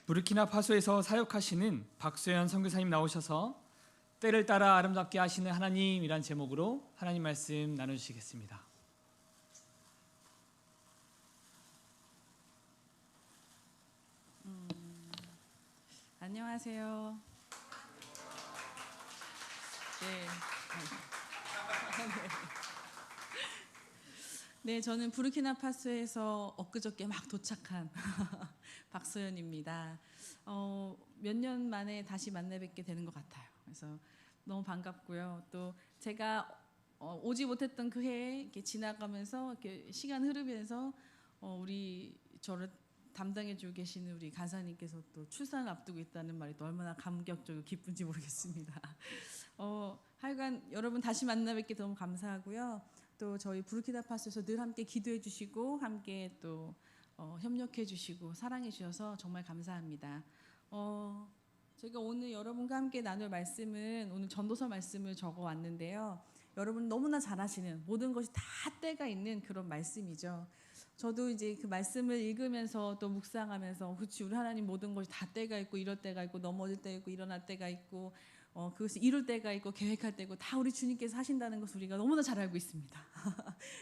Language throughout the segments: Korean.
부르키나파소에서 사역하시는 박소연 선교사님 나오셔서 때를 따라 아름답게 하시는 하나님이란 제목으로 하나님 말씀 나누시겠습니다. 안녕하세요. 네, 저는 부르키나파소에서 엊그저께 막 도착한 박소연입니다. 몇 년 만에 다시 만나 뵙게 되는 것 같아요. 그래서 너무 반갑고요. 또 제가 오지 못했던 그 해에 이렇게 지나가면서 이렇게 시간 흐르면서 우리 저를 담당해주고 계시는 우리 간사님께서 또 출산을 앞두고 있다는 말이 또 얼마나 감격적이고 기쁜지 모르겠습니다. 하여간 여러분 다시 만나 뵙게 너무 감사하고요. 또 저희 부르키나파소에서 늘 함께 기도해 주시고 함께 또 협력해 주시고 사랑해 주셔서 정말 감사합니다. 제가 오늘 여러분과 함께 나눌 말씀은 오늘 전도서 말씀을 적어 왔는데요. 여러분 너무나 잘 아시는 모든 것이 다 때가 있는 그런 말씀이죠. 저도 이제 그 말씀을 읽으면서 또 묵상하면서 그렇지 우리 하나님 모든 것이 다 때가 있고 이럴 때가 있고 넘어질 때가 있고 일어날 때가 있고 그것을 이룰 때가 있고 계획할 때고 다 우리 주님께서 하신다는 것을 우리가 너무나 잘 알고 있습니다.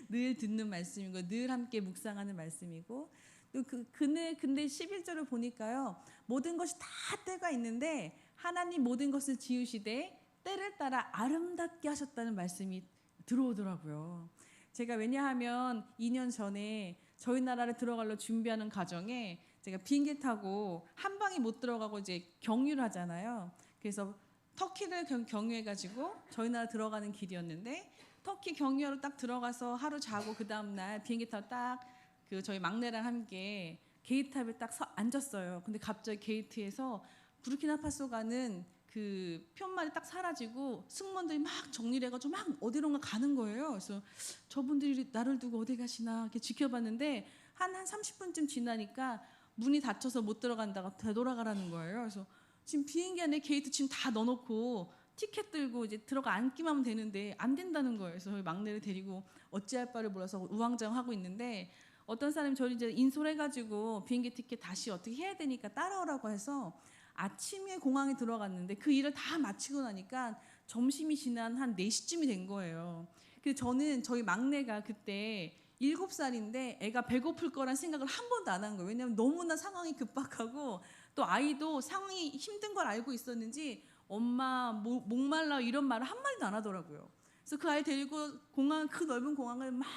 늘 듣는 말씀이고 늘 함께 묵상하는 말씀이고 또 근데 11절을 보니까요. 모든 것이 다 때가 있는데 하나님 모든 것을 지으시되 때를 따라 아름답게 하셨다는 말씀이 들어오더라고요. 제가 왜냐하면 2년 전에 저희 나라를 들어가려 준비하는 과정에 제가 비행기 타고 한 방에 못 들어가고 이제 경유를 하잖아요. 그래서 터키를 경유해가지고 저희 나라 들어가는 길이었는데 터키 경유하러 딱 들어가서 하루 자고 그 다음날 비행기 타고 딱 그 저희 막내랑 함께 게이트 앞에 딱 앉았어요. 근데 갑자기 게이트에서 부르키나파소 가는 그 편만이 딱 사라지고 승무원들이 막 정리를 해가지고 막 어디론가 가는 거예요. 그래서 저분들이 나를 두고 어디 가시나 이렇게 지켜봤는데 한 30분쯤 지나니까 문이 닫혀서 못 들어간다가 되돌아가라는 거예요. 그래서 지금 비행기 안에 게이트 지금 다 넣어놓고 티켓 들고 이제 들어가 앉기만 하면 되는데 안 된다는 거예요. 그래서 저희 막내를 데리고 어찌할 바를 몰라서 우왕좌왕하고 있는데 어떤 사람이 저를 이제 인솔해가지고 비행기 티켓 다시 어떻게 해야 되니까 따라오라고 해서 아침에 공항에 들어갔는데 그 일을 다 마치고 나니까 점심이 지난 한 4시쯤이 된 거예요. 그래서 저는 저희 막내가 그때 7살인데 애가 배고플 거란 생각을 한 번도 안 한 거예요. 왜냐하면 너무나 상황이 급박하고 또 아이도 상황이 힘든 걸 알고 있었는지 엄마 목말라 이런 말을 한마디도 안 하더라고요. 그래서 그 아이 데리고 그 넓은 공항을 막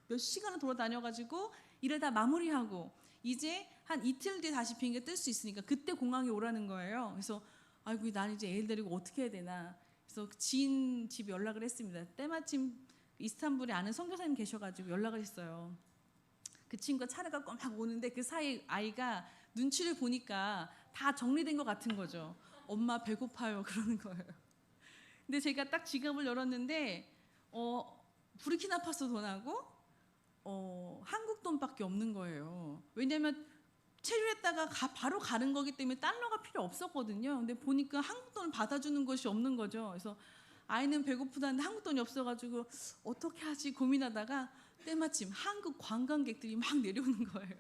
몇 시간을 돌아다녀가지고 일을 다 마무리하고 이제 한 이틀 뒤에 다시 비행기가 뜰 수 있으니까 그때 공항에 오라는 거예요. 그래서 아이고 난 이제 애를 데리고 어떻게 해야 되나. 그래서 지인 집 연락을 했습니다. 때마침 이스탄불에 아는 선교사님 계셔가지고 연락을 했어요. 그 친구가 차를 갖고 막 오는데 그 사이 아이가 눈치를 보니까 다 정리된 것 같은 거죠. 엄마 배고파요 그러는 거예요. 근데 제가 딱 지갑을 열었는데 부르키나파소 돈하고 한국 돈밖에 없는 거예요. 왜냐하면 체류했다가 바로 가는 거기 때문에 달러가 필요 없었거든요. 근데 보니까 한국 돈을 받아주는 것이 없는 거죠. 그래서 아이는 배고프다는데 한국 돈이 없어가지고 어떻게 하지 고민하다가 때마침 한국 관광객들이 막 내려오는 거예요.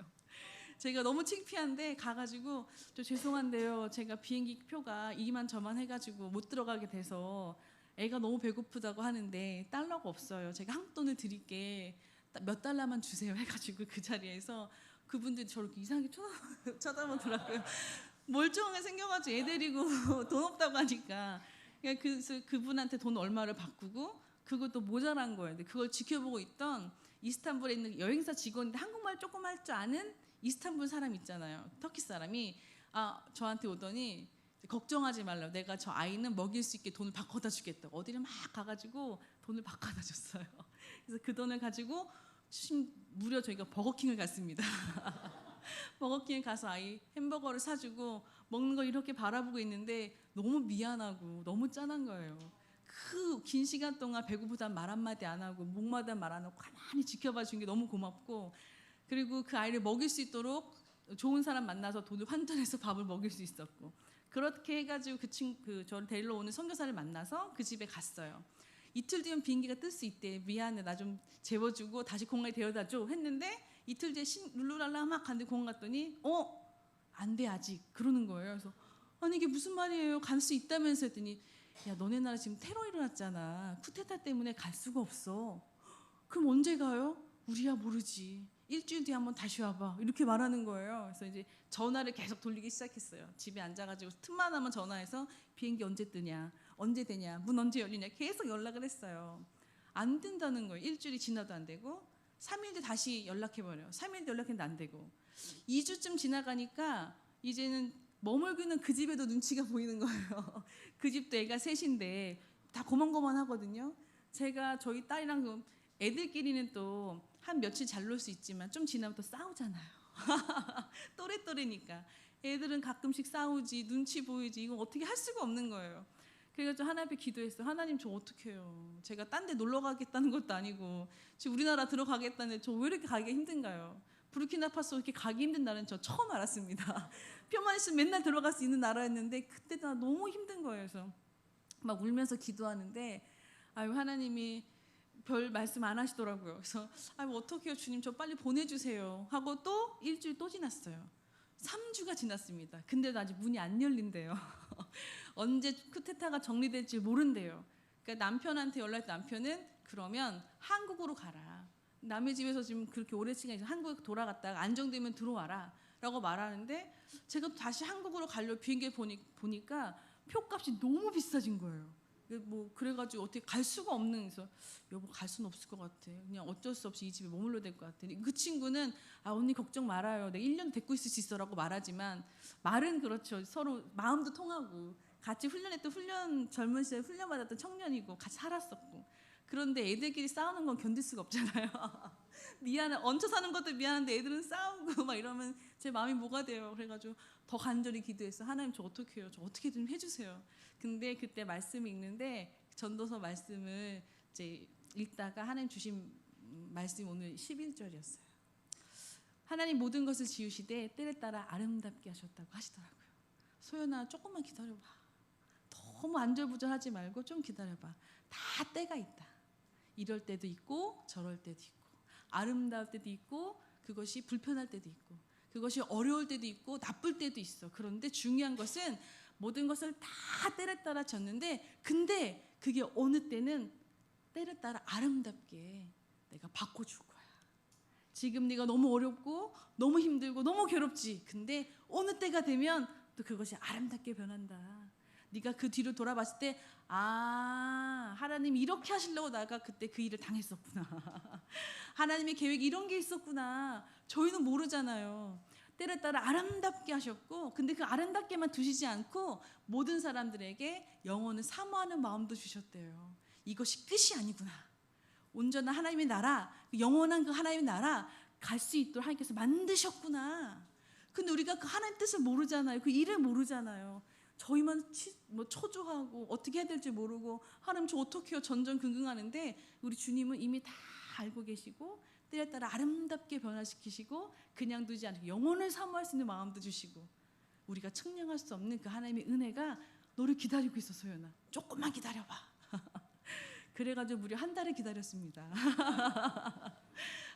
제가 너무 창피한데 가가지고 저 죄송한데요. 제가 비행기 표가 이만저만 해가지고 못 들어가게 돼서 애가 너무 배고프다고 하는데 달러가 없어요. 제가 한국 돈을 드릴게. 몇 달러만 주세요 해가지고 그 자리에서 그분들이 저렇게 이상하게 쳐다보더라고요. 멀쩡하게 생겨가지고 애 데리고 돈 없다고 하니까 그래서 그분한테 돈 얼마를 바꾸고 그것도 모자란 거예요. 근데 그걸 지켜보고 있던 이스탄불에 있는 여행사 직원인데 한국말 조금 할 줄 아는 이스탄불 사람 있잖아요. 터키 사람이 저한테 오더니 걱정하지 말라고 내가 저 아이는 먹일 수 있게 돈을 바꿔다 주겠다고 어디를 막 가가지고 돈을 바꿔다 줬어요. 그래서 그 돈을 가지고 무려 저희가 버거킹을 갔습니다. 버거킹에 가서 아이 햄버거를 사주고 먹는 걸 이렇게 바라보고 있는데 너무 미안하고 너무 짠한 거예요. 그 긴 시간 동안 배고프다는 말 한마디 안 하고 목마르다는 말 안 하고 가만히 지켜봐 준 게 너무 고맙고 그리고 그 아이를 먹일 수 있도록 좋은 사람 만나서 돈을 환전해서 밥을 먹일 수 있었고 그렇게 해가지고 저를 데리러 오는 선교사를 만나서 그 집에 갔어요. 이틀 뒤면 비행기가 뜰 수 있대. 미안해 나 좀 재워주고 다시 공항에 데려다줘 했는데 이틀 뒤에 룰루랄라 막 갔는데 공항 갔더니 안 돼 아직 그러는 거예요. 그래서 아니 이게 무슨 말이에요? 갈 수 있다면서 했더니 야 너네 나라 지금 테러 일어났잖아. 쿠데타 때문에 갈 수가 없어. 그럼 언제 가요? 우리야 모르지. 일주일 뒤에 한번 다시 와봐. 이렇게 말하는 거예요. 그래서 이제 전화를 계속 돌리기 시작했어요. 집에 앉아가지고 틈만 하면 전화해서 비행기 언제 뜨냐, 언제 되냐, 문 언제 열리냐 계속 연락을 했어요. 안 된다는 거예요. 일주일이 지나도 안 되고 3일 뒤 다시 연락해버려요. 3일 뒤 연락했는데 안 되고 2주쯤 지나가니까 이제는 머물고 있는 그 집에도 눈치가 보이는 거예요. 그 집도 애가 셋인데 다 고만고만하거든요. 제가 저희 딸이랑 좀 애들끼리는 또 한 며칠 잘 놀 수 있지만 좀 지나면 또 싸우잖아요. 또래또래니까 애들은 가끔씩 싸우지 눈치 보이지 이거 어떻게 할 수가 없는 거예요. 그래가지고 하나님 앞에 기도했어요. 하나님 저 어떻게 해요? 제가 딴 데 놀러 가겠다는 것도 아니고 지금 우리나라 들어가겠다는데 저 왜 이렇게 가기가 힘든가요? 부르키나파소 이렇게 가기 힘든 나라는 저 처음 알았습니다. 표만 있으면 맨날 들어갈 수 있는 나라였는데 그때 나 너무 힘든 거예요. 그래서 막 울면서 기도하는데 아유 하나님이 별 말씀 안 하시더라고요. 그래서 아유 어떡해요 주님 저 빨리 보내주세요 하고 또 일주일 또 지났어요. 3주가 지났습니다. 근데도 아직 문이 안 열린대요. 언제 쿠데타가 정리될지 모른대요. 그러니까 남편한테 연락했 남편은 그러면 한국으로 가라. 남의 집에서 지금 그렇게 오랜 시간 있어 한국에 돌아갔다가 안정되면 들어와라 라고 말하는데 제가 또 다시 한국으로 가려고 비행기에 보니까 표값이 너무 비싸진 거예요. 뭐 그래가지고 어떻게 갈 수가 없는 그래서 여보 갈 수는 없을 것 같아. 그냥 어쩔 수 없이 이 집에 머물러야 될 것 같아. 그 친구는 아 언니 걱정 말아요. 내가 1년 데리고 있을 수 있어라고 말하지만 말은 그렇죠. 서로 마음도 통하고 같이 훈련 젊은 시절에 훈련받았던 청년이고 같이 살았었고 그런데 애들끼리 싸우는 건 견딜 수가 없잖아요. 미안해 얹혀 사는 것도 미안한데 애들은 싸우고 막 이러면 제 마음이 뭐가 돼요. 그래가지고 더 간절히 기도했어. 하나님 저 어떻게 해요? 저 어떻게 좀 해주세요. 근데 그때 말씀이 읽는데 전도서 말씀을 이제 읽다가 하나님 주신 말씀이 오늘 11절이었어요. 하나님 모든 것을 지으시되 때를 따라 아름답게 하셨다고 하시더라고요. 소연아 조금만 기다려봐. 너무 안절부절하지 말고 좀 기다려봐. 다 때가 있다. 이럴 때도 있고 저럴 때도 있고 아름다울 때도 있고 그것이 불편할 때도 있고 그것이 어려울 때도 있고 나쁠 때도 있어. 그런데 중요한 것은 모든 것을 다 때를 따라 졌는데 근데 그게 어느 때는 때를 따라 아름답게 내가 바꿔줄 거야. 지금 네가 너무 어렵고 너무 힘들고 너무 괴롭지. 근데 어느 때가 되면 또 그것이 아름답게 변한다. 네가 그 뒤로 돌아봤을 때 아 하나님이 이렇게 하시려고 내가 그때 그 일을 당했었구나. 하나님의 계획이 이런 게 있었구나. 저희는 모르잖아요. 때를 따라 아름답게 하셨고 근데 그 아름답게만 두시지 않고 모든 사람들에게 영혼을 사모하는 마음도 주셨대요. 이것이 끝이 아니구나. 온전한 하나님의 나라 영원한 그 하나님의 나라 갈 수 있도록 하나님께서 만드셨구나. 근데 우리가 그 하나님 뜻을 모르잖아요. 그 일을 모르잖아요. 저희만 초조하고 어떻게 해야 될지 모르고 하나님 저 어떻게 해요 전전긍긍하는데 우리 주님은 이미 다 알고 계시고 때에 따라 아름답게 변화시키시고 그냥 두지 않고 영혼을 사모할 수 있는 마음도 주시고 우리가 측량할 수 없는 그 하나님의 은혜가 너를 기다리고 있어 소연아. 조금만 기다려봐. 그래가지고 무려 한 달을 기다렸습니다.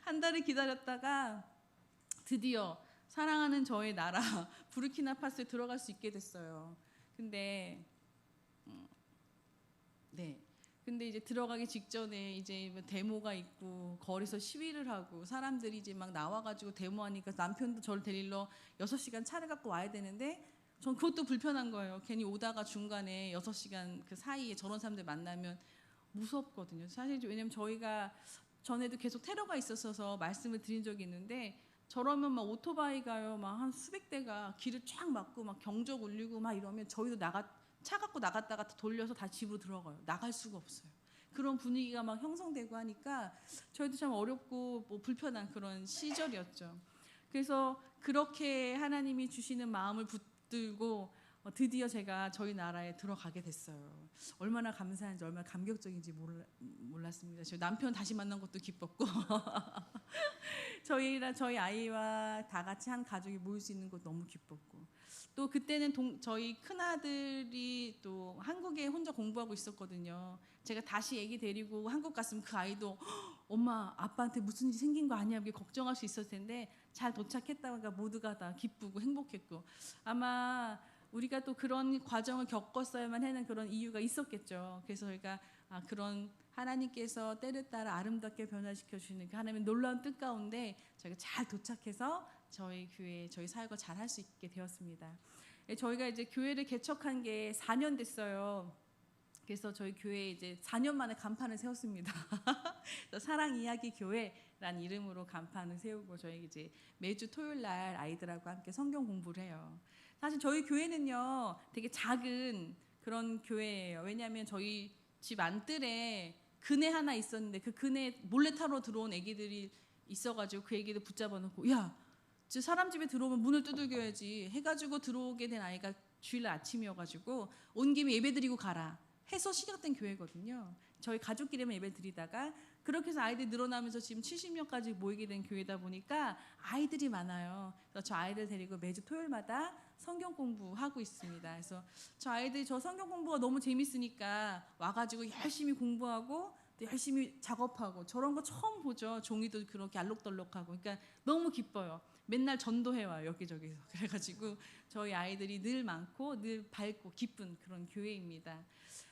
한 달을 기다렸다가 드디어 사랑하는 저의 나라 부르키나파소에 들어갈 수 있게 됐어요. 근데 근데 이제 들어가기 직전에 이제 데모가 있고 거리에서 시위를 하고 사람들이 이제 막 나와가지고 데모하니까 남편도 저를 데리러 6시간 차를 갖고 와야 되는데 전 그것도 불편한 거예요. 괜히 오다가 중간에 6시간 그 사이에 저런 사람들 만나면 무섭거든요. 사실 왜냐면 저희가 전에도 계속 테러가 있었어서 말씀을 드린 적이 있는데 저러면 막 오토바이가요 막 한 수백 대가 길을 쫙 막고 막 경적 울리고 막 이러면 저희도 차 갖고 나갔다가 돌려서 다시 집으로 들어가요. 나갈 수가 없어요. 그런 분위기가 막 형성되고 하니까 저희도 참 어렵고 뭐 불편한 그런 시절이었죠. 그래서 그렇게 하나님이 주시는 마음을 붙들고 드디어 제가 저희 나라에 들어가게 됐어요. 얼마나 감사한지 얼마나 감격적인지 몰랐습니다. 저희 남편 다시 만난 것도 기뻤고 저희 아이와 다 같이 한 가족이 모일 수 있는 것도 너무 기뻤고 또 그때는 저희 큰아들이 또 한국에 혼자 공부하고 있었거든요. 제가 다시 애기 데리고 한국 갔으면 그 아이도 엄마 아빠한테 무슨 일이 생긴 거 아니야 이렇게 걱정할 수 있었을 텐데 잘 도착했다가 모두가 다 기쁘고 행복했고 아마 우리가 또 그런 과정을 겪었어야만 하는 그런 이유가 있었겠죠. 그래서 저희가 그런 하나님께서 때를 따라 아름답게 변화시켜 주시는 그 하나님의 놀라운 뜻 가운데 저희가 잘 도착해서 저희 교회 저희 사역을 잘 할 수 있게 되었습니다. 저희가 이제 교회를 개척한 게 4년 됐어요. 그래서 저희 교회에 이제 4년 만에 간판을 세웠습니다. 사랑 이야기 교회라는 이름으로 간판을 세우고 저희 이제 매주 토요일 날 아이들하고 함께 성경 공부를 해요. 사실 저희 교회는요 되게 작은 그런 교회예요. 왜냐하면 저희 집 안뜰에 그네 하나 있었는데 그 그네 몰래 타러 들어온 애기들이 있어가지고 그 애기들 붙잡아 놓고 야, 저 사람 집에 들어오면 문을 두들겨야지 해가지고 들어오게 된 아이가 주일 아침이어가지고 온 김에 예배 드리고 가라 해서 시작된 교회거든요. 저희 가족끼리만 예배 드리다가 그렇게 해서 아이들이 늘어나면서 지금 70명까지 모이게 된 교회다 보니까 아이들이 많아요. 그래서 저 아이들 데리고 매주 토요일마다 성경 공부하고 있습니다. 그래서 저 아이들이 저 성경 공부가 너무 재밌으니까 와가지고 열심히 공부하고 또 열심히 작업하고 저런 거 처음 보죠. 종이도 그렇게 알록달록하고 그러니까 너무 기뻐요. 맨날 전도해와요 여기저기서. 그래가지고 저희 아이들이 늘 많고 늘 밝고 기쁜 그런 교회입니다.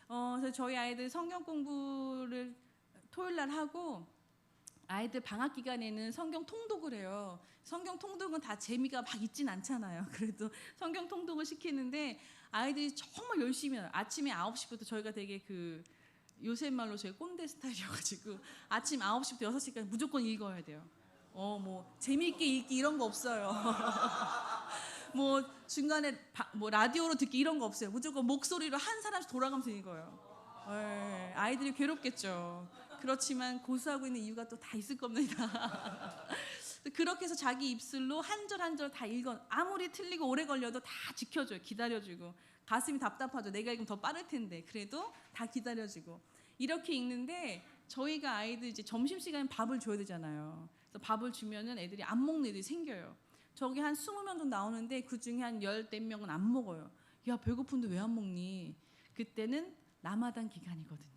그래서 저희 아이들 성경 공부를 토요일 날 하고 아이들 방학 기간에는 성경 통독을 해요. 성경 통독은 다 재미가 막 있진 않잖아요. 그래도 성경 통독을 시키는데 아이들이 정말 열심히 해요. 아침에 9시부터 저희가 되게 그 요새 말로 저희 꼰대 스타일이어가지고 아침 9시부터 6시까지 무조건 읽어야 돼요. 뭐 재미있게 읽기 이런 거 없어요. 뭐 중간에 뭐 라디오로 듣기 이런 거 없어요. 무조건 목소리로 한 사람씩 돌아가면서 읽어요. 아이들이 괴롭겠죠. 그렇지만 고수하고 있는 이유가 또 다 있을 겁니다. 그렇게 해서 자기 입술로 한 절 한 절 다 읽어. 아무리 틀리고 오래 걸려도 다 지켜줘요. 기다려주고. 가슴이 답답하죠. 내가 읽으면 더 빠를 텐데 그래도 다 기다려주고. 이렇게 읽는데 저희가 아이들 이제 점심시간에 밥을 줘야 되잖아요. 그래서 밥을 주면은 애들이 안 먹는 애들이 생겨요. 저기 한 20명 정도 나오는데 그 중에 한 10명은 안 먹어요. 야, 배고픈데 왜 안 먹니? 그때는 라마단 기간이거든요.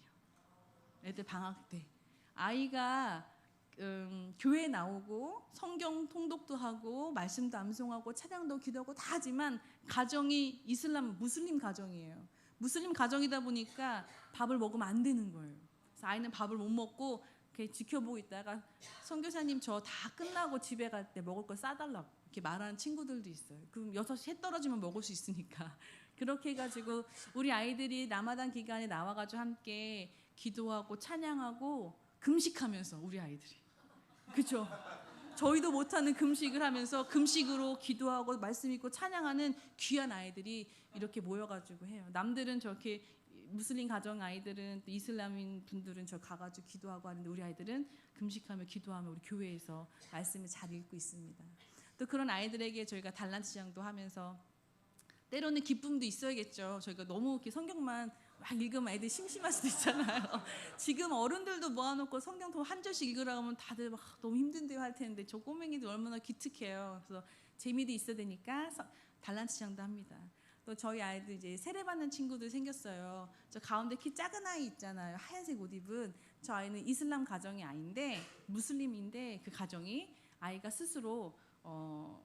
애들 방학 때. 아이가 교회에 나오고 성경 통독도 하고 말씀도 암송하고 찬양도 기도하고 다 하지만 가정이 무슬림 가정이에요. 무슬림 가정이다 보니까 밥을 먹으면 안 되는 거예요. 그래서 아이는 밥을 못 먹고 이렇게 지켜보고 있다가 선교사님 저 다 끝나고 집에 갈 때 먹을 거 싸달라고 이렇게 말하는 친구들도 있어요. 그럼 6시 해 떨어지면 먹을 수 있으니까. 그렇게 해가지고 우리 아이들이 라마단 기간에 나와가지고 함께 기도하고 찬양하고 금식하면서 우리 아이들이 그렇죠. 저희도 못하는 금식을 하면서 금식으로 기도하고 말씀 읽고 찬양하는 귀한 아이들이 이렇게 모여가지고 해요. 남들은 저렇게 무슬림 가정 아이들은 이슬람인 분들은 저 가가지고 기도하고 하는데 우리 아이들은 금식하며 기도하며 우리 교회에서 말씀을 잘 읽고 있습니다. 또 그런 아이들에게 저희가 달란트 시장도 하면서 때로는 기쁨도 있어야겠죠. 저희가 너무 이렇게 성경만 막 읽으면 애들 심심할 수도 있잖아요. 지금 어른들도 모아놓고 성경 한 절씩 읽으라고 하면 다들 막 너무 힘든데요 할 텐데 저 꼬맹이들 얼마나 기특해요. 그래서 재미도 있어야 되니까 달란트 시장도 합니다. 또 저희 아이들 이제 세례받는 친구들 생겼어요. 저 가운데 키 작은 아이 있잖아요. 하얀색 옷 입은 저 아이는 이슬람 가정이 아닌데 무슬림인데 그 가정이 아이가 스스로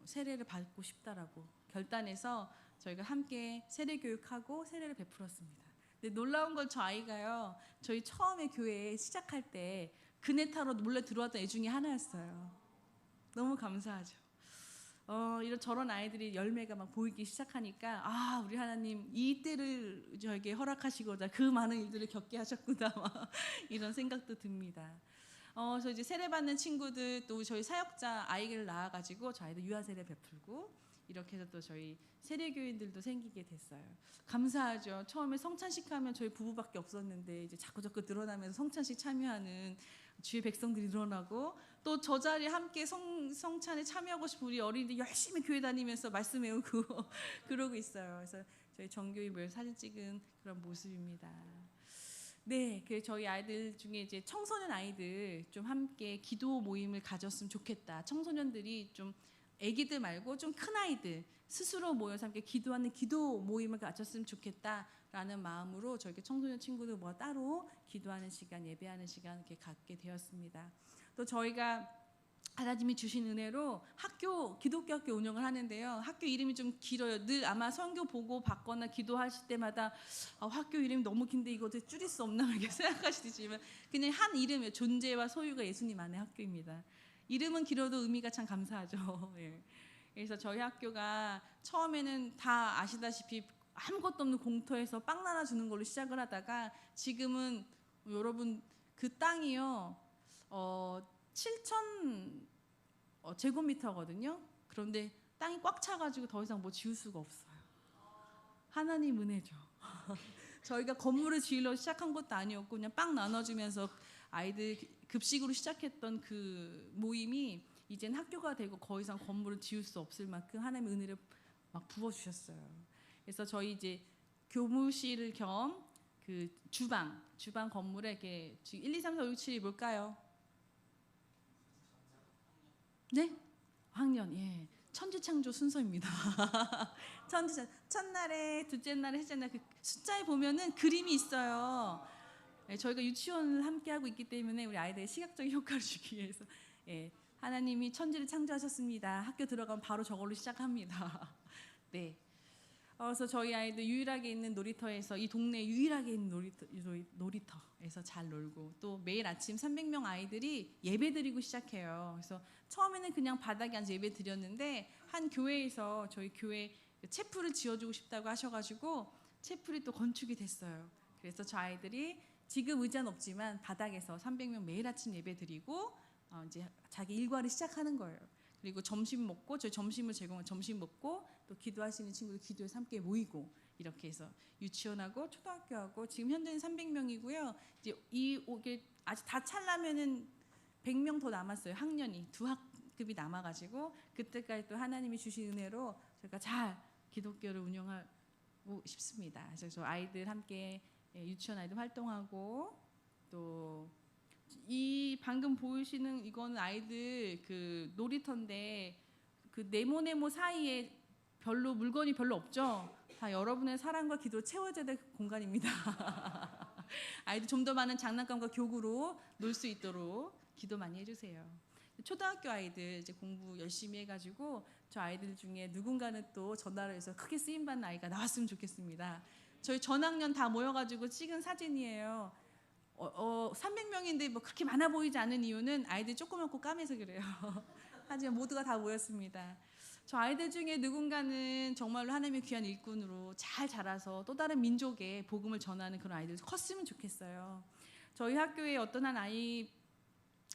세례를 받고 싶다라고 결단해서 저희가 함께 세례 교육하고 세례를 베풀었습니다. 근데 놀라운 건 저 아이가요. 저희 처음에 교회 시작할 때 그네 타러 몰래 들어왔던 애 중에 하나였어요. 너무 감사하죠. 이런 저런 아이들이 열매가 막 보이기 시작하니까 우리 하나님 이 때를 저에게 허락하시고자 그 많은 일들을 겪게 하셨구나 이런 생각도 듭니다. 그래서 이제 세례받는 친구들 또 저희 사역자 아이를 낳아가지고 저 아이들 유아 세례 베풀고 이렇게 해서 또 저희 세례교인들도 생기게 됐어요. 감사하죠. 처음에 성찬식 하면 저희 부부밖에 없었는데 이제 자꾸 늘어나면서 성찬식 참여하는 주의 백성들이 늘어나고 또 저 자리에 함께 성찬에 참여하고 싶은 우리 어린이들 열심히 교회 다니면서 말씀 외우고 그러고 있어요. 그래서 저희 정교회 모여 사진 찍은 그런 모습입니다. 네, 그 저희 아이들 중에 이제 청소년 아이들 좀 함께 기도 모임을 가졌으면 좋겠다. 청소년들이 좀 아기들 말고 좀 큰 아이들 스스로 모여서 함께 기도하는 기도 모임을 가졌으면 좋겠다라는 마음으로 저희 청소년 친구들 뭐 따로 기도하는 시간, 예배하는 시간 이렇게 갖게 되었습니다. 또 저희가 하나님이 주신 은혜로 기독교 학교 운영을 하는데요. 학교 이름이 좀 길어요. 늘 아마 선교 보고 받거나 기도하실 때마다 학교 이름이 너무 긴데 이거 어떻게 줄일 수 없나 이렇게 생각하시지만 그냥 한 이름이에요. 존재와 소유가 예수님 안에 학교입니다. 이름은 길어도 의미가 참 감사하죠. 예. 그래서 저희 학교가 처음에는 다 아시다시피 아무것도 없는 공터에서 빵 나눠주는 걸로 시작을 하다가 지금은 여러분 그 땅이요 7,000 제곱미터거든요. 그런데 땅이 꽉 차가지고 더 이상 뭐 지을 수가 없어요. 하나님 은혜죠. 저희가 건물을 지으려 시작한 것도 아니었고 그냥 빵 나눠주면서 아이들 급식으로 시작했던 그 모임이 이젠 학교가 되고 더 이상 건물을 지을 수 없을 만큼 하나님의 은혜를 막 부어주셨어요. 그래서 저희 이제 교무실 겸 그 주방 건물에 이렇게 1, 2, 3, 4, 5, 6, 7이 뭘까요? 네? 학년, 예. 천지창조 순서입니다. 첫날에, 둘째 날에, 셋째 날 그 숫자에 보면은 그림이 있어요. 예, 저희가 유치원을 함께 하고 있기 때문에 우리 아이들의 시각적인 효과를 주기 위해서 예, 하나님이 천지를 창조하셨습니다. 학교 들어가면 바로 저걸로 시작합니다. 네. 그래서 저희 아이들 유일하게 있는 놀이터에서 이 동네 유일하게 있는 놀이터에서 잘 놀고 또 매일 아침 300명 아이들이 예배드리고 시작해요. 그래서 처음에는 그냥 바닥에 앉아 예배 드렸는데 한 교회에서 저희 교회 채플을 지어주고 싶다고 하셔가지고 채플이 또 건축이 됐어요. 그래서 저 아이들이 지금 의자는 없지만 바닥에서 300명 매일 아침 예배 드리고 이제 자기 일과를 시작하는 거예요. 그리고 점심 먹고 저희 점심을 제공한 점심 먹고 또 기도하시는 친구들 기도에서 함께 모이고 이렇게 해서 유치원하고 초등학교하고 지금 현재는 300명이고요. 이제 이게 아직 다 차려면은 100명 더 남았어요. 학년이 두 학급이 남아가지고 그때까지 또 하나님이 주신 은혜로 저희가 잘 기독교를 운영하고 싶습니다. 그래서 저 아이들 함께 유치원 아이들 활동하고 또 이 방금 보이시는 이거는 아이들 그 놀이터인데 그 네모네모 사이에 물건이 별로 없죠. 다 여러분의 사랑과 기도로 채워져야 될 공간입니다. 아이들 좀 더 많은 장난감과 교구로 놀 수 있도록 기도 많이 해주세요. 초등학교 아이들 이제 공부 열심히 해가지고 저 아이들 중에 누군가는 또 전화를 해서 크게 쓰임받는 아이가 나왔으면 좋겠습니다. 저희 전학년 다 모여가지고 찍은 사진이에요. 300명인데 뭐 그렇게 많아 보이지 않은 이유는 아이들이 조그맣고 까매서 그래요. 하지만 모두가 다 모였습니다. 저 아이들 중에 누군가는 정말로 하나님의 귀한 일꾼으로 잘 자라서 또 다른 민족에 복음을 전하는 그런 아이들이 컸으면 좋겠어요. 저희 학교에 어떤 한 아이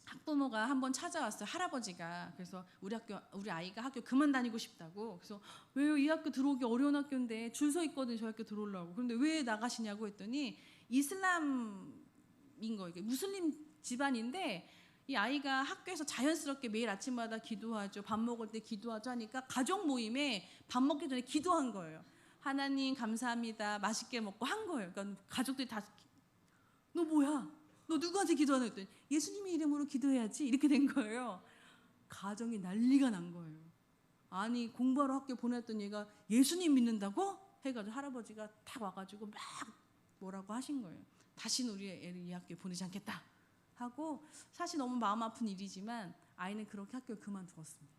학부모가 한번 찾아왔어요. 할아버지가. 그래서 우리 아이가 학교 그만 다니고 싶다고. 그래서 왜요? 이 학교 들어오기 어려운 학교인데 줄 서 있거든요. 저 학교 들어오려고. 그런데 왜 나가시냐고 했더니 이슬람인 거예요. 무슬림 집안인데 이 아이가 학교에서 자연스럽게 매일 아침마다 기도하죠. 밥 먹을 때 기도하죠 하니까 가족 모임에 밥 먹기 전에 기도한 거예요. 하나님 감사합니다. 맛있게 먹고 한 거예요. 그러니까 가족들이 다 너 뭐야? 너 누구한테 기도하는 했더니 예수님의 이름으로 기도해야지 이렇게 된 거예요. 가정이 난리가 난 거예요. 아니 공부하러 학교 보냈던 얘가 예수님 믿는다고? 해가지고 할아버지가 탁 와가지고 막 뭐라고 하신 거예요. 다시는 우리 애를 이 학교에 보내지 않겠다 하고 사실 너무 마음 아픈 일이지만 아이는 그렇게 학교를 그만두었습니다.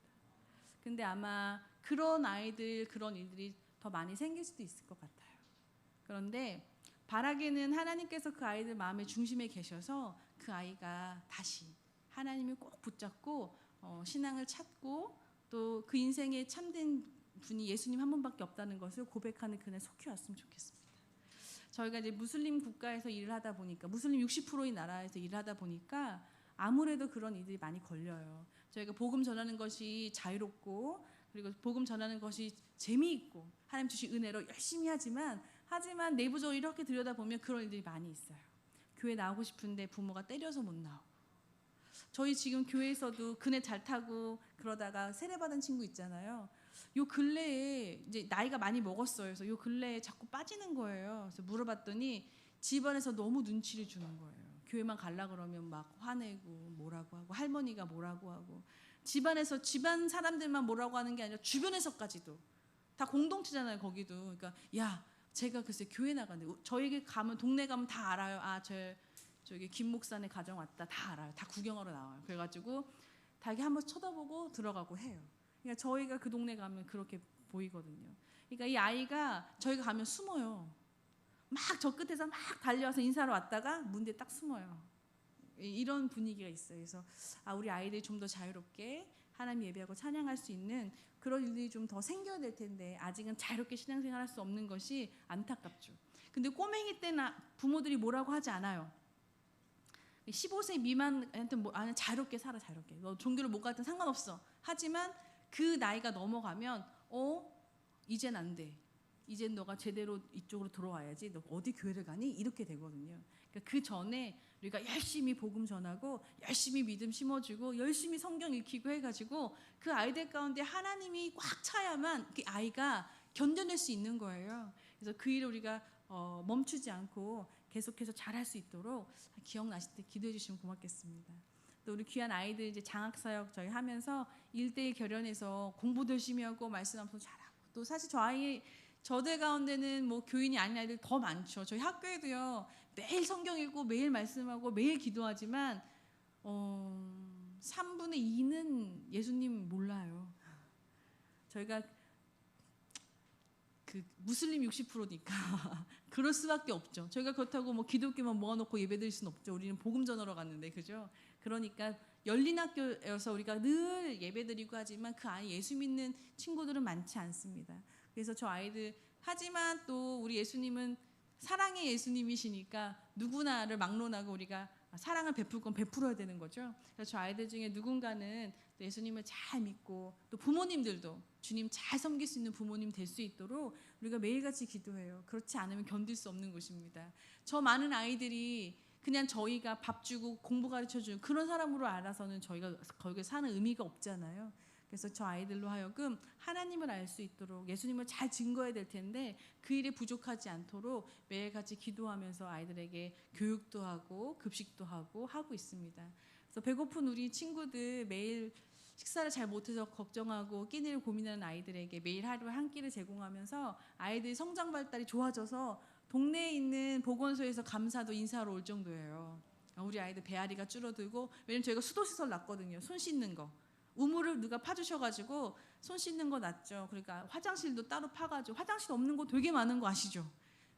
근데 아마 그런 아이들 그런 일들이 더 많이 생길 수도 있을 것 같아요. 그런데 바라기는 하나님께서 그 아이들 마음의 중심에 계셔서 그 아이가 다시 하나님을 꼭 붙잡고 신앙을 찾고 또 그 인생에 참된 분이 예수님 한 분밖에 없다는 것을 고백하는 그날 속히 왔으면 좋겠습니다. 저희가 이제 무슬림 국가에서 일을 하다 보니까 무슬림 60%의 나라에서 일을 하다 보니까 아무래도 그런 일들이 많이 걸려요. 저희가 복음 전하는 것이 자유롭고 그리고 복음 전하는 것이 재미있고 하나님 주신 은혜로 열심히 하지만 내부적으로 이렇게 들여다보면 그런 일들이 많이 있어요. 교회 나오고 싶은데 부모가 때려서 못 나오고 저희 지금 교회에서도 그네 잘 타고 그러다가 세례받은 친구 있잖아요. 요 근래에 이제 나이가 많이 먹었어요. 그래서 요 근래에 자꾸 빠지는 거예요. 그래서 물어봤더니 집안에서 너무 눈치를 주는 거예요. 교회만 갈라 그러면 막 화내고 뭐라고 하고 할머니가 뭐라고 하고 집안 사람들만 뭐라고 하는 게 아니라 주변에서까지도 다 공동체잖아요. 거기도. 그러니까 야, 제가 글쎄 교회 나가는데 저에게 가면 동네 가면 다 알아요. 아, 저기 김 목사네 가정 왔다. 다 알아요. 다 구경하러 나와요. 그래가지고 다 이렇게 한번 쳐다보고 들어가고 해요. 그러니까 저희가 그 동네 가면 그렇게 보이거든요. 그러니까 이 아이가 저희가 가면 숨어요. 막 저 끝에서 막 달려와서 인사하러 왔다가 문 뒤에 딱 숨어요. 이런 분위기가 있어요. 그래서 우리 아이들이 좀 더 자유롭게 하나님 예배하고 찬양할 수 있는 그런 일들이 좀 더 생겨야 될 텐데 아직은 자유롭게 신앙생활할 수 없는 것이 안타깝죠. 근데 꼬맹이 때는 부모들이 뭐라고 하지 않아요. 15세 미만한테 아니 자유롭게 살아, 자유롭게. 너 종교를 못 가든 상관없어. 하지만 그 나이가 넘어가면 이젠 안 돼. 이젠 너가 제대로 이쪽으로 들어와야지. 너 어디 교회를 가니? 이렇게 되거든요. 그러니까 그 전에 우리가 열심히 복음 전하고 열심히 믿음 심어주고 열심히 성경 읽히고 해가지고 그 아이들 가운데 하나님이 꽉 차야만 그 아이가 견뎌낼 수 있는 거예요. 그래서 그 일을 우리가 멈추지 않고 계속해서 잘할 수 있도록 기억나실 때 기도해 주시면 고맙겠습니다. 또 우리 귀한 아이들 이제 장학사역 저희 하면서 1대1 결연해서 공부도 열심히 하고 말씀하면서 잘하고 또 사실 저들 가운데는 뭐 교인이 아닌 아이들 더 많죠. 저희 학교에도요 매일 성경 읽고 매일 말씀하고 매일 기도하지만 3분의 2는 예수님 몰라요. 저희가 그 무슬림 60%니까 그럴 수밖에 없죠. 저희가 그렇다고 뭐 기독교만 모아놓고 예배드릴 수는 없죠. 우리는 복음 전하러 갔는데, 그죠? 그러니까 열린 학교여서 우리가 늘 예배드리고 하지만 그 안에 예수 믿는 친구들은 많지 않습니다. 그래서 저 아이들 하지만 또 우리 예수님은 사랑의 예수님이시니까 누구나를 막론하고 우리가 사랑을 베풀 건 베풀어야 되는 거죠. 그래서 저 아이들 중에 누군가는 예수님을 잘 믿고 또 부모님들도 주님 잘 섬길 수 있는 부모님 될 수 있도록 우리가 매일같이 기도해요. 그렇지 않으면 견딜 수 없는 것입니다. 저 많은 아이들이 그냥 저희가 밥 주고 공부 가르쳐주는 그런 사람으로 알아서는 저희가 거기에 사는 의미가 없잖아요. 그래서 저 아이들로 하여금 하나님을 알 수 있도록 예수님을 잘 증거해야 될 텐데 그 일에 부족하지 않도록 매일같이 기도하면서 아이들에게 교육도 하고 급식도 하고 있습니다. 그래서 배고픈 우리 친구들 매일 식사를 잘 못해서 걱정하고 끼니를 고민하는 아이들에게 매일 하루 한 끼를 제공하면서 아이들이 성장 발달이 좋아져서 동네에 있는 보건소에서 감사도 인사하러 올 정도예요. 우리 아이들 배앓이가 줄어들고, 왜냐면 저희가 수도시설 놨거든요. 손 씻는 거. 우물을 누가 파주셔가지고 손 씻는 거 놨죠. 그러니까 화장실도 따로 파가지고, 화장실 없는 곳 되게 많은 거 아시죠?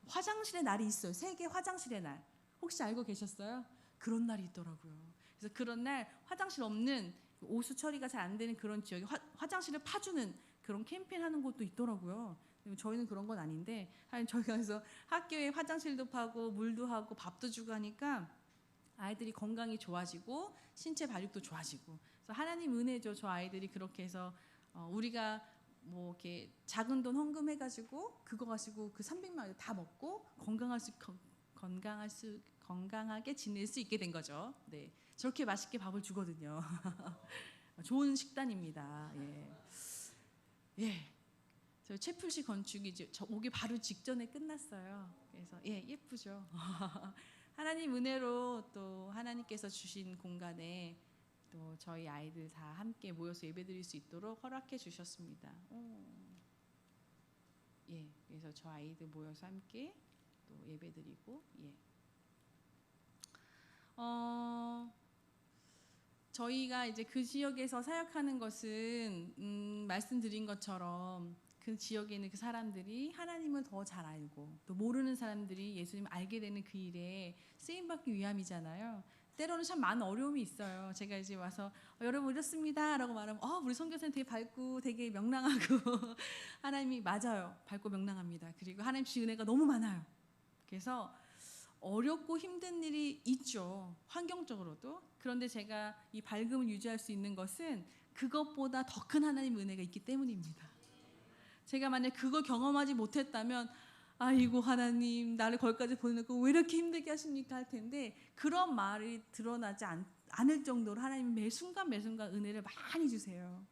화장실의 날이 있어요. 세계 화장실의 날. 혹시 알고 계셨어요? 그런 날이 있더라고요. 그래서 그런 날 화장실 없는, 오수 처리가 잘 안 되는 그런 지역에 화장실을 파주는 그런 캠페인 하는 곳도 있더라고요. 저희는 그런 건 아닌데 저희가 그래서 학교에 화장실도 파고 물도 하고 밥도 주고 하니까 아이들이 건강이 좋아지고 신체 발육도 좋아지고, 그래서 하나님 은혜죠. 저 아이들이 그렇게 해서 우리가 뭐 이렇게 작은 돈 헌금해가지고 그거 가지고 그 300만 원 다 먹고 건강하게 지낼 수 있게 된 거죠. 네, 저렇게 맛있게 밥을 주거든요. 좋은 식단입니다. 예. 저 채플시 건축이 저 오기 바로 직전에 끝났어요. 그래서 예쁘죠. 하나님 은혜로 또 하나님께서 주신 공간에 또 저희 아이들 다 함께 모여서 예배드릴 수 있도록 허락해 주셨습니다. 그래서 저 아이들 모여서 함께 또 예배드리고 저희가 이제 그 지역에서 사역하는 것은 말씀드린 것처럼 그 지역에 있는 그 사람들이 하나님을 더 잘 알고 또 모르는 사람들이 예수님을 알게 되는 그 일에 쓰임받기 위함이잖아요. 때로는 참 많은 어려움이 있어요. 제가 이제 와서 여러분 이렇습니다 라고 말하면 우리 선교사님 되게 밝고 되게 명랑하고 하나님이 맞아요. 밝고 명랑합니다. 그리고 하나님 주신 은혜가 너무 많아요. 그래서 어렵고 힘든 일이 있죠. 환경적으로도. 그런데 제가 이 밝음을 유지할 수 있는 것은 그것보다 더 큰 하나님 은혜가 있기 때문입니다. 제가 만약 그걸 경험하지 못했다면 아이고 하나님 나를 거기까지 보내놓고 왜 이렇게 힘들게 하십니까 할 텐데, 그런 말이 드러나지 않을 정도로 하나님이 매 순간 은혜를 많이 주세요.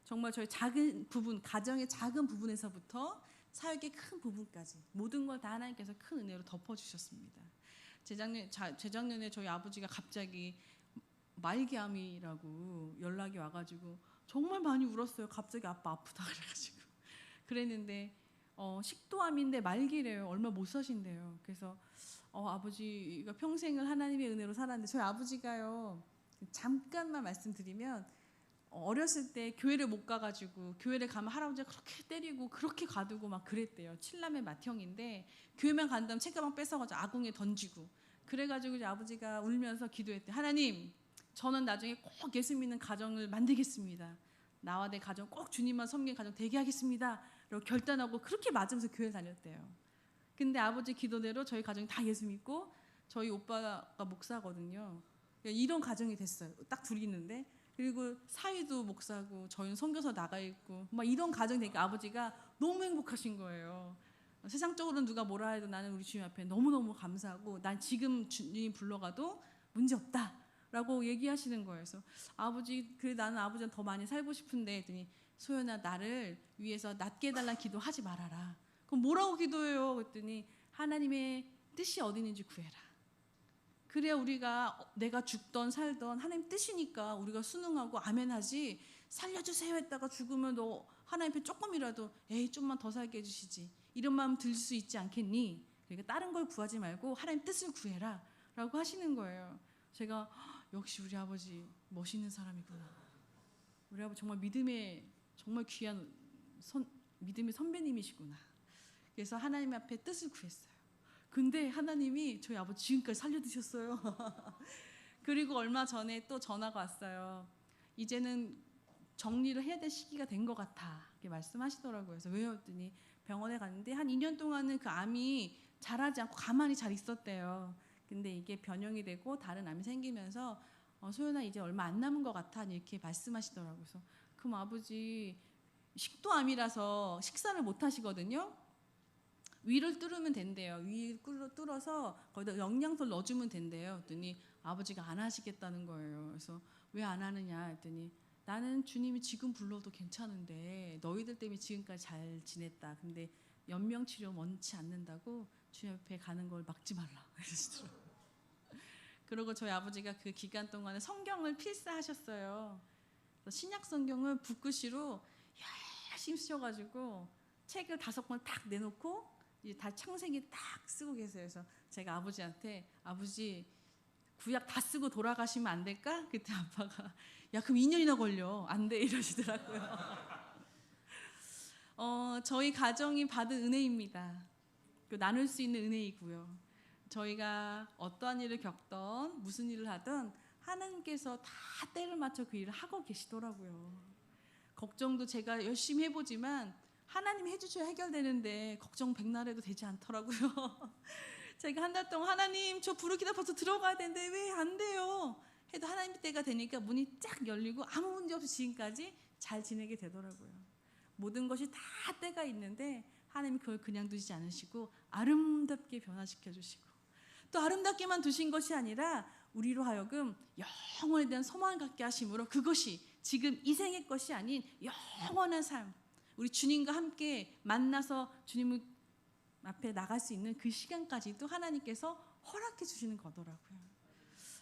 정말 저희 작은 부분, 가정의 작은 부분에서부터 사역의 큰 부분까지 모든 걸 다 하나님께서 큰 은혜로 덮어주셨습니다. 재작년에 저희 아버지가 갑자기 말기암이라고 연락이 와가지고 정말 많이 울었어요. 갑자기 아빠 아프다 그래가지고 그랬는데 식도암인데 말기래요. 얼마 못 사신대요. 그래서 아버지가 평생을 하나님의 은혜로 살았는데 저희 아버지가요. 잠깐만 말씀드리면 어렸을 때 교회를 못 가가지고 교회를 가면 할아버지가 그렇게 때리고 그렇게 가두고 막 그랬대요. 칠남의 맏형인데 교회만 간다면 책가방 뺏어가지고 아궁에 던지고 그래가지고 이제 아버지가 울면서 기도했대. 하나님, 저는 나중에 꼭 예수 믿는 가정을 만들겠습니다. 나와 내 가정 꼭 주님만 섬기는 가정 되게 하겠습니다. 라고 결단하고 그렇게 맞으면서 교회 다녔대요. 근데 아버지 기도대로 저희 가정이 다 예수 믿고 저희 오빠가 목사거든요. 이런 가정이 됐어요. 딱 둘이 있는데. 그리고 사위도 목사고 저희는 선교사 나가 있고 막 이런 가정이 되니까 아버지가 너무 행복하신 거예요. 세상적으로는 누가 뭐라 해도 나는 우리 주님 앞에 너무너무 감사하고 난 지금 주님 불러가도 문제 없다 라고 얘기하시는 거예요. 그래서 아버지, 그래 나는 아버지랑 더 많이 살고 싶은데 했더니 소연아, 나를 위해서 낫게 해달라는 기도하지 말아라. 그럼 뭐라고 기도해요? 그랬더니 하나님의 뜻이 어디 있는지 구해라. 그래야 우리가 내가 죽던 살던 하나님 뜻이니까 우리가 순응하고 아멘하지, 살려주세요 했다가 죽으면 너 하나님 앞에 조금이라도 에이 좀만 더 살게 해주시지 이런 마음 들 수 있지 않겠니? 그러니까 다른 걸 구하지 말고 하나님 뜻을 구해라 라고 하시는 거예요. 제가 역시 우리 아버지 멋있는 사람이구나. 우리 아버지 정말 믿음의 정말 귀한 믿음의 선배님이시구나. 그래서 하나님 앞에 뜻을 구했어요. 근데 하나님이 저희 아버지 지금까지 살려두셨어요. 그리고 얼마 전에 또 전화가 왔어요. 이제는 정리를 해야 될 시기가 된 것 같아. 이렇게 말씀하시더라고요. 그래서 왜요? 했더니 병원에 갔는데 한 2년 동안은 그 암이 자라지 않고 가만히 잘 있었대요. 근데 이게 변형이 되고 다른 암이 생기면서 소연아 이제 얼마 안 남은 것 같아. 이렇게 말씀하시더라고요. 그래서 그럼 아버지 식도암이라서 식사를 못 하시거든요. 위를 뚫으면 된대요. 위를 뚫어서 거기다 영양소를 넣어주면 된대요. 했더니 아버지가 안 하시겠다는 거예요. 그래서 왜 안 하느냐 했더니 나는 주님이 지금 불러도 괜찮은데 너희들 때문에 지금까지 잘 지냈다. 근데 연명치료 원치 않는다고 주님 앞에 가는 걸 막지 말라 그러시더라고요. 그리고 저희 아버지가 그 기간 동안에 성경을 필사하셨어요. 신약 성경을 붓글씨로 열심히 쓰셔가지고 책을 5권 딱 내놓고 이제 다 창세기 딱 쓰고 계세요. 그래서 제가 아버지한테 아버지 구약 다 쓰고 돌아가시면 안 될까? 그때 아빠가 야 그럼 2년이나 걸려. 안 돼 이러시더라고요. 저희 가정이 받은 은혜입니다. 나눌 수 있는 은혜이고요. 저희가 어떠한 일을 겪던 무슨 일을 하든 하나님께서 다 때를 맞춰 그 일을 하고 계시더라고요. 걱정도 제가 열심히 해보지만 하나님이 해주셔야 해결되는데 걱정 백날 해도 되지 않더라고요. 제가 한 달 동안 하나님 저 부르기 아파서 들어가야 되는데 왜 안 돼요? 해도 하나님 때가 되니까 문이 쫙 열리고 아무 문제 없이 지금까지 잘 지내게 되더라고요. 모든 것이 다 때가 있는데 하나님이 그걸 그냥 두지 않으시고 아름답게 변화시켜 주시고 또 아름답게만 두신 것이 아니라 우리로 하여금 영원에 대한 소망을 갖게 하심으로 그것이 지금 이 생의 것이 아닌 영원한 삶, 우리 주님과 함께 만나서 주님 앞에 나갈 수 있는 그 시간까지도 하나님께서 허락해 주시는 거더라고요.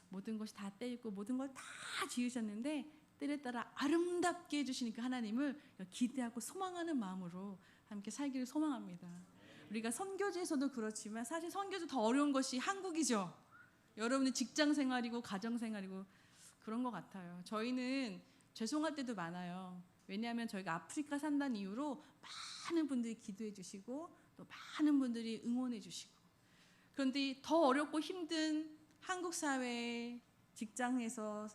모든 것이 다 때 있고 모든 걸 다 지으셨는데 때에 따라 아름답게 해주시는 그 하나님을 기대하고 소망하는 마음으로 함께 살기를 소망합니다. 우리가 선교지에서도 그렇지만 사실 선교지 더 어려운 것이 한국이죠. 여러분의 직장 생활이고 가정 생활이고 그런 것 같아요. 저희는 죄송할 때도 많아요. 왜냐하면 저희가 아프리카 산다는 이유로 많은 분들이 기도해 주시고 또 많은 분들이 응원해 주시고 그런데 더 어렵고 힘든 한국 사회 직장에서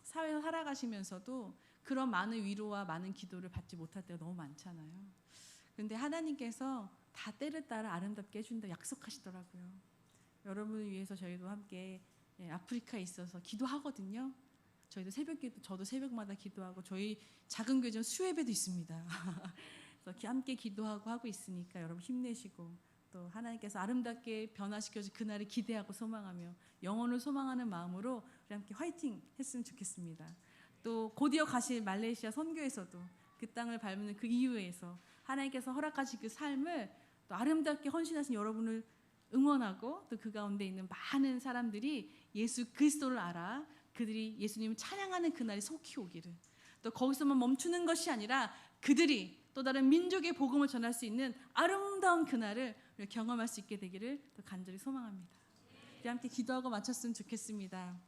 사회에서 살아가시면서도 그런 많은 위로와 많은 기도를 받지 못할 때가 너무 많잖아요. 그런데 하나님께서 다 때를 따라 아름답게 해준다 약속하시더라고요. 여러분을 위해서 저희도 함께 아프리카에 있어서 기도하거든요. 저희도 새벽기도 저도 새벽마다 기도하고 저희 작은 교회는 수예배도 있습니다. 그래서 함께 기도하고 하고 있으니까 여러분 힘내시고 또 하나님께서 아름답게 변화시켜서 그날을 기대하고 소망하며 영혼을 소망하는 마음으로 우리 함께 화이팅 했으면 좋겠습니다. 또 곧이어 가실 말레이시아 선교에서도 그 땅을 밟는 그 이유에서 하나님께서 허락하신 그 삶을 또 아름답게 헌신하신 여러분을 응원하고 또 그 가운데 있는 많은 사람들이 예수 그리스도를 알아 그들이 예수님을 찬양하는 그날이 속히 오기를 또 거기서만 멈추는 것이 아니라 그들이 또 다른 민족의 복음을 전할 수 있는 아름다운 그날을 경험할 수 있게 되기를 더 간절히 소망합니다. 우리 함께 기도하고 마쳤으면 좋겠습니다.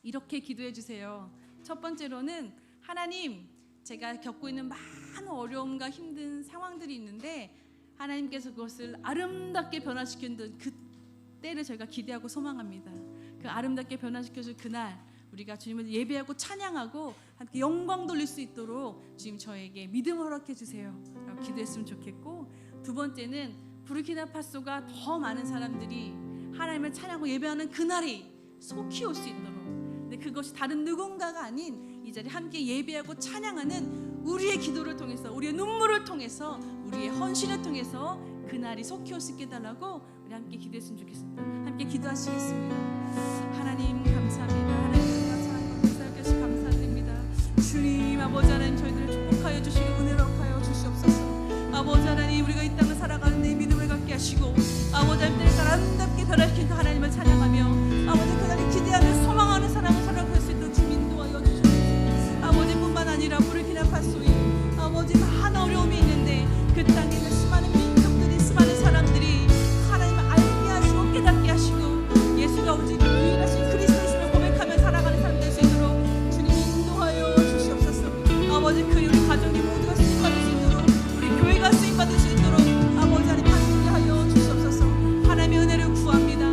이렇게 기도해 주세요. 첫 번째로는 하나님, 제가 겪고 있는 많은 어려움과 힘든 상황들이 있는데 하나님께서 그것을 아름답게 변화시키는 그 때를 저희가 기대하고 소망합니다. 그 아름답게 변화시켜줄 그날 우리가 주님을 예배하고 찬양하고 함께 영광 돌릴 수 있도록 주님 저에게 믿음을 허락해 주세요 라고 기도했으면 좋겠고, 두 번째는 부르키나파소가 더 많은 사람들이 하나님을 찬양하고 예배하는 그날이 속히 올 수 있도록, 근데 그것이 다른 누군가가 아닌 이 자리에 함께 예배하고 찬양하는 우리의 기도를 통해서, 우리의 눈물을 통해서, 우리의 헌신을 통해서 그날이 속히 올 수 있게 해달라고 우리 함께 기도했으면 좋겠습니다. 함께 기도하시겠습니다. 하나님 감사합니다. 하나님 감사합니다. 감사드립니다. 주님 아버지 하나님, 저희들을 축복하여 주시고 은혜롭하여 주시옵소서. 아버지 하나님, 우리가 이 땅을 살아가는 데 믿음을 갖게 하시고 아버지 하나님, 아름답게 변화시킨 그 하나님을 찬양하며 아버지 그날을 기대하며 소망하는 사랑을 살아갈 수 있도록 주님 인도하여 주시옵소서. 아버지뿐만 아니라 부르키나파소에 아버지 많은 어려움이 있는데 그 땅에 있는 수많은 민족들이, 수많은 사람들이 하나님을 알게 하시고 깨닫게 하시고 예수가 오직 유일하신 그리스도이심을 고백하며 살아가는 삶 될 수 있도록 주님 인도하여 주시옵소서. 아버지 그 우리 가정이 모두가 쓰임받을 수 있도록, 우리 교회가 쓰임받을 수 있도록 아버지 하나님 함께 하여 주시옵소서. 하나님의 은혜를 구합니다.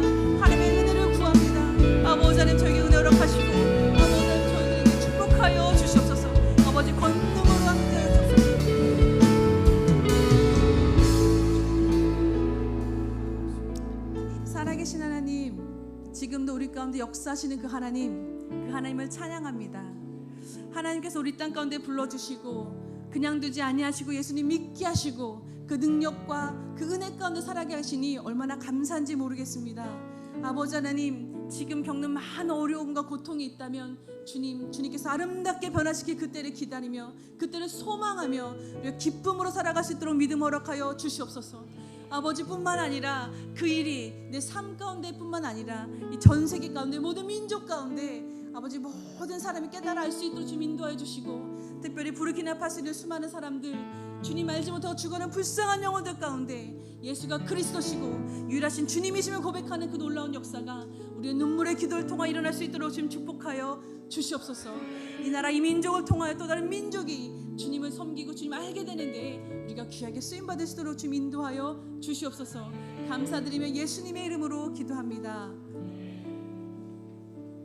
하나님의 은혜를 구합니다. 아버지 하나님, 저에게 은혜 허락하시고 아버지 하나님, 저희들에게 축복하여 주시옵소서. 아버지 권능으로 함께 하여 주옵소서. 살아계신 하나님, 지금도 우리 가운데 역사하시는 그 하나님을 찬양합니다. 하나님께서 우리 땅 가운데 불러주시고 그냥 두지 아니하시고 예수님 믿게 하시고 그 능력과 그 은혜 가운데 살아게 하시니 얼마나 감사한지 모르겠습니다. 아버지 하나님, 지금 겪는 많은 어려움과 고통이 있다면 주님께서 아름답게 변화시킬 그때를 기다리며 그때를 소망하며 우리가 기쁨으로 살아갈 수 있도록 믿음 허락하여 주시옵소서. 아버지뿐만 아니라 그 일이 내 삶 가운데뿐만 아니라 이 전 세계 가운데 모든 민족 가운데 아버지 모든 사람이 깨달아 알 수 있도록 주님 인도해 주시고, 특별히 부르키나파소의 수많은 사람들, 주님 알지 못하고 죽어가는 불쌍한 영혼들 가운데 예수가 그리스도시고 유일하신 주님이심을 고백하는 그 놀라운 역사가 우리의 눈물의 기도를 통하여 일어날 수 있도록 주님 축복하여 주시옵소서. 이 나라 이 민족을 통하여 또 다른 민족이 주님을 섬기고 주님 알게 되는데 우리가 귀하게 쓰임받을 수 있도록 주님 인도하여 주시옵소서. 감사드리며 예수님의 이름으로 기도합니다.